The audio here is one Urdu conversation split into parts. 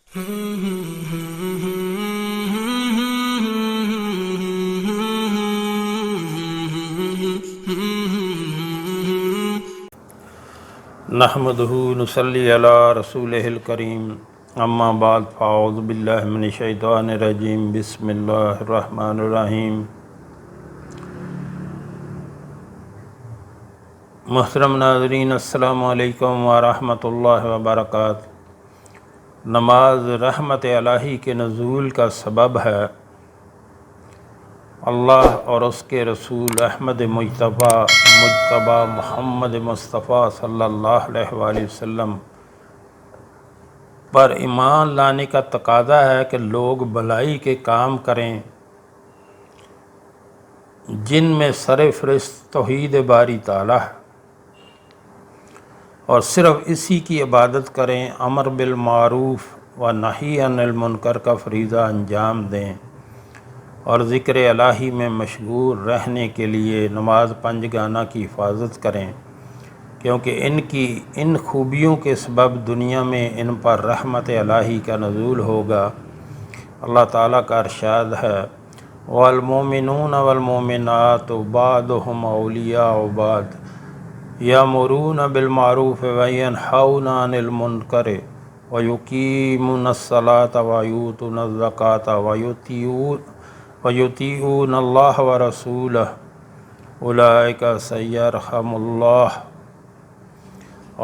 نحمدہ نصلی علی رسولہ الکریم اما بعد فاعوذ باللہ من الشیطان الرجیم بسم اللہ الرحمن الرحیم۔ محترم ناظرین، السلام علیکم ورحمۃ اللہ وبرکاتہ۔ نماز رحمت الہی کے نزول کا سبب ہے۔ اللہ اور اس کے رسول احمد مجتبیٰ محمد مصطفیٰ صلی اللہ علیہ وآلہ وسلم پر ایمان لانے کا تقاضا ہے کہ لوگ بھلائی کے کام کریں، جن میں سرفہرست توحید باری تعالیٰ ہے، اور صرف اسی کی عبادت کریں، امر بالمعروف و نہی عن المنکر کا فریضہ انجام دیں، اور ذکر الہی میں مشغول رہنے کے لیے نماز پنجگانہ کی حفاظت کریں، کیونکہ ان خوبیوں کے سبب دنیا میں ان پر رحمت الہی کا نزول ہوگا۔ اللہ تعالیٰ کا ارشاد ہے، والمومنون والمومنات بعضهم اولیاء بعض یامرون بالمعروف وینہون عن المنکر ویقیمون الصلاۃ ویؤتون الزکاۃ ویطیعون اللہ ورسولہ اولئک سیرحم اللہ۔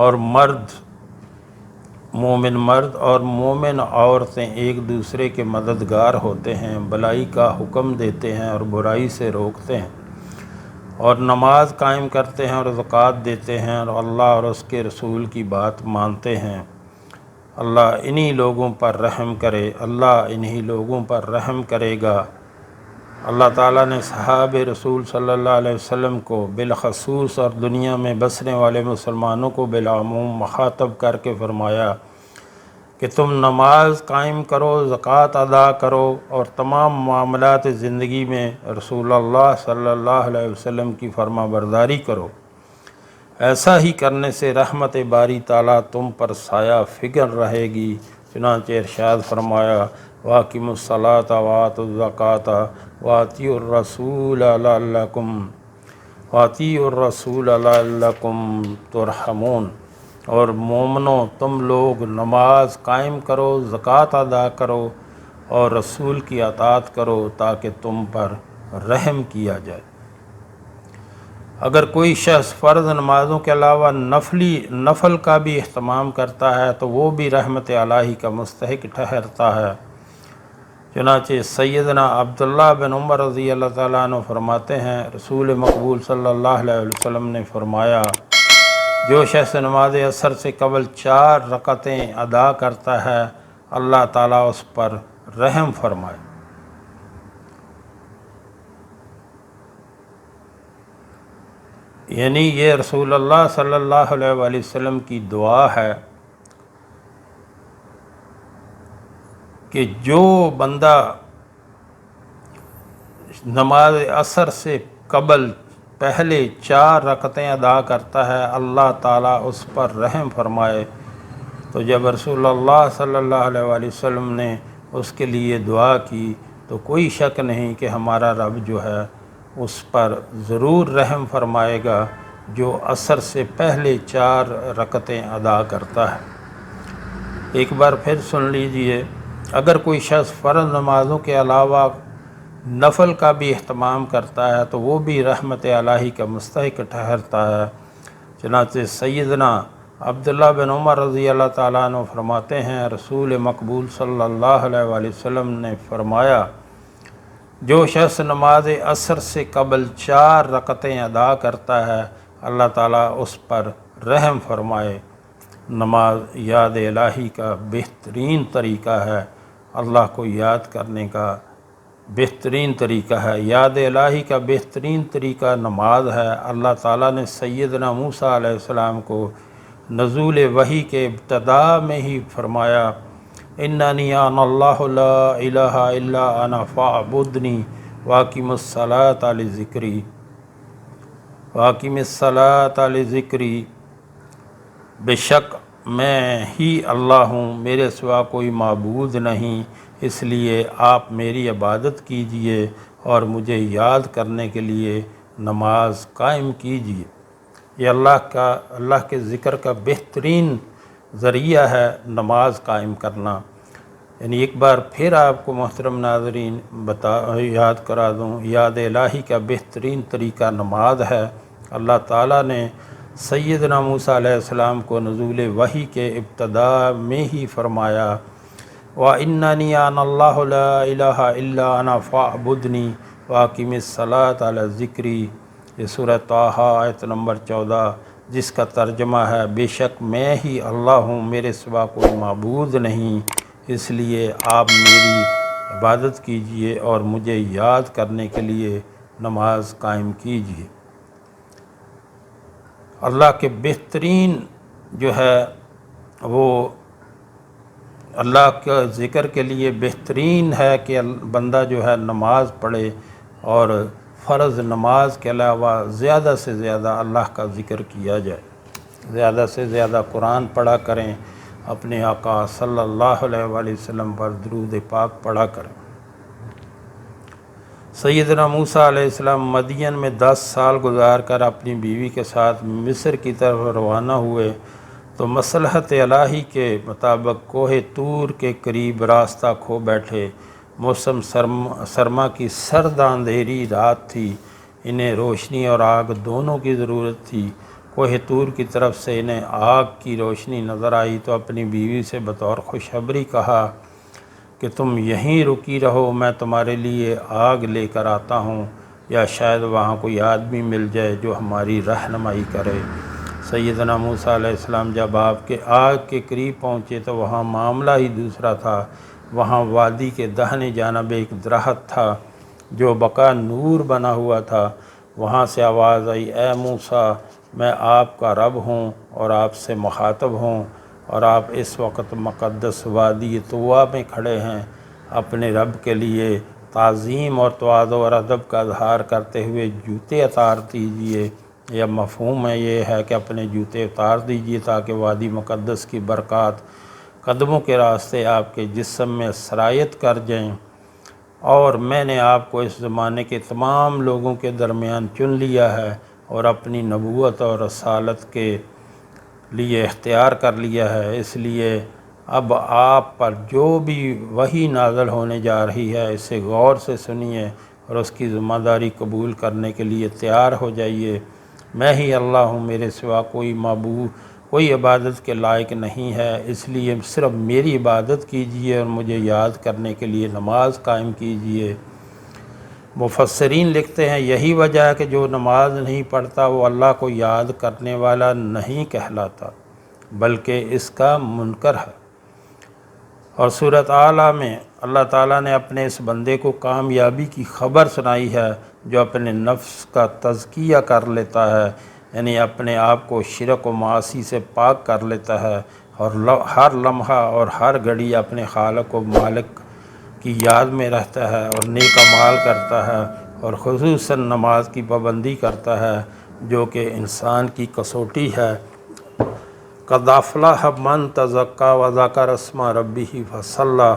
اور مومن مرد اور مومن عورتیں ایک دوسرے کے مددگار ہوتے ہیں، بھلائی کا حکم دیتے ہیں اور برائی سے روکتے ہیں، اور نماز قائم کرتے ہیں اور زکوٰۃ دیتے ہیں، اور اللہ اور اس کے رسول کی بات مانتے ہیں۔ اللہ انہی لوگوں پر رحم کرے، اللہ انہی لوگوں پر رحم کرے گا۔ اللہ تعالیٰ نے صحابہ رسول صلی اللہ علیہ وسلم کو بالخصوص اور دنیا میں بسنے والے مسلمانوں کو بالعموم مخاطب کر کے فرمایا کہ تم نماز قائم کرو، زکوٰۃ ادا کرو، اور تمام معاملات زندگی میں رسول اللہ صلی اللہ علیہ وسلم کی فرما برداری کرو۔ ایسا ہی کرنے سے رحمت باری تعالیٰ تم پر سایہ فکر رہے گی۔ چنانچہ ارشاد فرمایا، وَأَقِیمُوا الصَّلَاةَ وَآتُوا الزَّکَاةَ وَأَطِیعُوا الرَّسُولَ لَعَلَّکُمْ تُرْحَمُونَ۔ اور مومنو، تم لوگ نماز قائم کرو، زکوٰۃ ادا کرو، اور رسول کی اطاعت کرو تاکہ تم پر رحم کیا جائے۔ اگر کوئی شخص فرض نمازوں کے علاوہ نفل کا بھی اہتمام کرتا ہے تو وہ بھی رحمت الہی کا مستحق ٹھہرتا ہے۔ چنانچہ سیدنا عبداللہ بن عمر رضی اللہ تعالیٰ عنہ فرماتے ہیں، رسول مقبول صلی اللہ علیہ وسلم نے فرمایا، جو شخص نماز عصر سے قبل 4 رکعتیں ادا کرتا ہے، اللہ تعالیٰ اس پر رحم فرمائے۔ یعنی یہ رسول اللہ صلی اللہ علیہ وآلہ وسلم کی دعا ہے کہ جو بندہ نماز عصر سے قبل پہلے 4 رکعتیں ادا کرتا ہے، اللہ تعالیٰ اس پر رحم فرمائے۔ تو جب رسول اللہ صلی اللہ علیہ وآلہ وسلم نے اس کے لیے دعا کی تو کوئی شک نہیں کہ ہمارا رب جو ہے اس پر ضرور رحم فرمائے گا جو عصر سے پہلے 4 رکعتیں ادا کرتا ہے۔ ایک بار پھر سن لیجئے، اگر کوئی شخص فرض نمازوں کے علاوہ نفل کا بھی اہتمام کرتا ہے تو وہ بھی رحمت الہی کا مستحق ٹھہرتا ہے۔ چنانچہ سیدنا عبداللہ بن عمر رضی اللہ تعالیٰ عنہ فرماتے ہیں، رسول مقبول صلی اللہ علیہ وآلہ وسلم نے فرمایا، جو شخص نماز عصر سے قبل 4 رکعتیں ادا کرتا ہے، اللہ تعالیٰ اس پر رحم فرمائے۔ نماز یاد الہی کا بہترین طریقہ ہے، اللہ کو یاد کرنے کا بہترین طریقہ ہے، یاد الہی کا بہترین طریقہ نماز ہے۔ اللہ تعالیٰ نے سیدنا موسیٰ علیہ السلام کو نزول وحی کے ابتدا میں ہی فرمایا، اننی انا اللہ لا الہ الا انا فاعبدنی واقم الصلاۃ لذکری۔ بے شک میں ہی اللہ ہوں، میرے سوا کوئی معبود نہیں، اس لیے آپ میری عبادت کیجئے اور مجھے یاد کرنے کے لیے نماز قائم کیجئے۔ یہ اللہ کے ذکر کا بہترین ذریعہ ہے نماز قائم کرنا۔ یعنی ایک بار پھر آپ کو محترم ناظرین یاد کرا دوں، یاد الہی کا بہترین طریقہ نماز ہے۔ اللہ تعالیٰ نے سیدنا موسیٰ علیہ السلام کو نزول وحی کے ابتداء میں ہی فرمایا، وَإِنَّنِي أَنَا اللَّهُ لَا إِلَهَ إِلَّا أَنَا فَاعْبُدْنِي وَأَقِمِ الصَّلَاةَ عَلَى الذِّكْرِ۔ یہ سورہ طٰہٰ آیت نمبر 14، جس کا ترجمہ ہے بے شک میں ہی اللہ ہوں، میرے سوا کوئی معبود نہیں، اس لیے آپ میری عبادت کیجئے اور مجھے یاد کرنے کے لیے نماز قائم کیجئے۔ اللہ کے بہترین جو ہے وہ اللہ کا ذکر کے لیے بہترین ہے کہ بندہ جو ہے نماز پڑھے، اور فرض نماز کے علاوہ زیادہ سے زیادہ اللہ کا ذکر کیا جائے، زیادہ سے زیادہ قرآن پڑھا کریں، اپنے آقا صلی اللہ علیہ وآلہ وسلم پر درود پاک پڑھا کریں۔ سیدنا موسیٰ علیہ السلام مدین میں 10 سال گزار کر اپنی بیوی کے ساتھ مصر کی طرف روانہ ہوئے تو مصلحت الہی کے مطابق کوہ طور کے قریب راستہ کھو بیٹھے۔ موسم سرما کی سرد اندھیری رات تھی، انہیں روشنی اور آگ دونوں کی ضرورت تھی۔ کوہ طور کی طرف سے انہیں آگ کی روشنی نظر آئی تو اپنی بیوی سے بطور خوشخبری کہا کہ تم یہیں رکی رہو، میں تمہارے لیے آگ لے کر آتا ہوں، یا شاید وہاں کوئی آدمی مل جائے جو ہماری رہنمائی کرے۔ سیدنا موسیٰ علیہ السلام جب آگ کے قریب پہنچے تو وہاں معاملہ ہی دوسرا تھا۔ وہاں وادی کے داہنے جانب ایک درخت تھا جو بقا نور بنا ہوا تھا۔ وہاں سے آواز آئی، اے موسیٰ، میں آپ کا رب ہوں اور آپ سے مخاطب ہوں، اور آپ اس وقت مقدس وادی طویٰ میں کھڑے ہیں۔ اپنے رب کے لیے تعظیم اور تواضع اور ادب کا اظہار کرتے ہوئے جوتے اتار دیجیے۔ یا مفہوم یہ ہے کہ اپنے جوتے اتار دیجیے تاکہ وادی مقدس کی برکات قدموں کے راستے آپ کے جسم میں سرایت کر جائیں، اور میں نے آپ کو اس زمانے کے تمام لوگوں کے درمیان چن لیا ہے اور اپنی نبوت اور رسالت کے لیے اختیار کر لیا ہے۔ اس لیے اب آپ پر جو بھی وحی نازل ہونے جا رہی ہے اسے غور سے سنیے اور اس کی ذمہ داری قبول کرنے کے لیے تیار ہو جائیے۔ میں ہی اللہ ہوں، میرے سوا کوئی معبود، کوئی عبادت کے لائق نہیں ہے، اس لیے صرف میری عبادت کیجیے اور مجھے یاد کرنے کے لیے نماز قائم کیجیے۔ مفسرین لکھتے ہیں یہی وجہ ہے کہ جو نماز نہیں پڑھتا وہ اللہ کو یاد کرنے والا نہیں کہلاتا بلکہ اس کا منکر ہے۔ اور سورۃ اعلیٰ میں اللہ تعالیٰ نے اپنے اس بندے کو کامیابی کی خبر سنائی ہے جو اپنے نفس کا تزکیہ کر لیتا ہے، یعنی اپنے آپ کو شرک و معاصی سے پاک کر لیتا ہے، اور ہر لمحہ اور ہر گھڑی اپنے خالق و مالک کی یاد میں رہتا ہے اور نیک اعمال کرتا ہے، اور خصوصاً نماز کی پابندی کرتا ہے جو کہ انسان کی کسوٹی ہے۔ قد افلح من تزکیٰ وذکر اسم ربہ فصلی،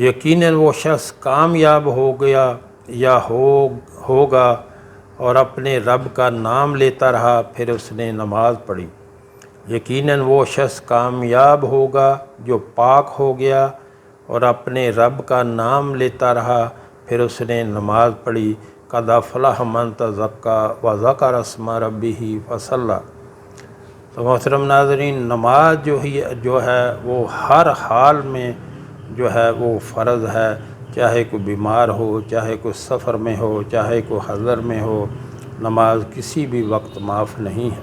یقیناً وہ شخص کامیاب ہو گیا یا ہوگا اور اپنے رب کا نام لیتا رہا پھر اس نے نماز پڑھی۔ یقیناً وہ شخص کامیاب ہوگا جو پاک ہو گیا اور اپنے رب کا نام لیتا رہا پھر اس نے نماز پڑھی۔ قد افلح من تزکیٰ وذکر اسم ربہ فصلی۔ تو محترم ناظرین، نماز جو ہے وہ ہر حال میں جو ہے وہ فرض ہے، چاہے کوئی بیمار ہو، چاہے کوئی سفر میں ہو، چاہے کوئی حضر میں ہو، نماز کسی بھی وقت معاف نہیں ہے۔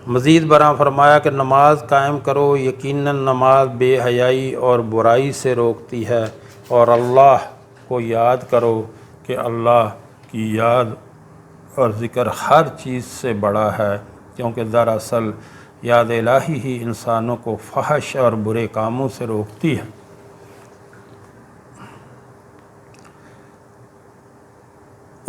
مزید برآں فرمایا کہ نماز قائم کرو، یقیناً نماز بے حیائی اور برائی سے روکتی ہے، اور اللہ کو یاد کرو کہ اللہ کی یاد اور ذکر ہر چیز سے بڑا ہے، کیونکہ دراصل یاد الہی ہی انسانوں کو فحش اور برے کاموں سے روکتی ہے۔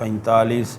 45।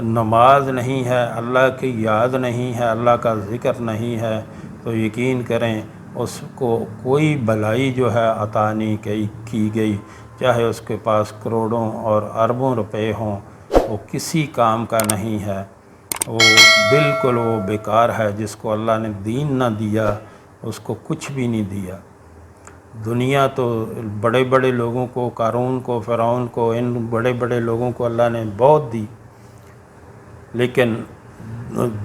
نماز نہیں ہے، اللہ کی یاد نہیں ہے، اللہ کا ذکر نہیں ہے، تو یقین کریں اس کو کوئی بھلائی جو ہے عطا نہیں کی گئی، چاہے اس کے پاس کروڑوں اور اربوں روپے ہوں، وہ کسی کام کا نہیں ہے، وہ بالکل وہ بیکار ہے۔ جس کو اللہ نے دین نہ دیا اس کو کچھ بھی نہیں دیا۔ دنیا تو بڑے بڑے لوگوں کو، قارون کو، فرعون کو، ان بڑے بڑے لوگوں کو اللہ نے بہت دی، لیکن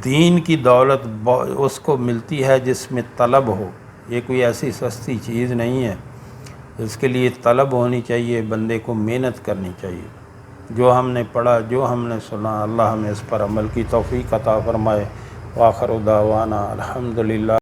دین کی دولت اس کو ملتی ہے جس میں طلب ہو۔ یہ کوئی ایسی سستی چیز نہیں ہے، اس کے لیے طلب ہونی چاہیے، بندے کو محنت کرنی چاہیے۔ جو ہم نے پڑھا، جو ہم نے سنا، اللہ ہمیں اس پر عمل کی توفیق عطا فرمائے۔ وآخر دعوانا الحمدللہ۔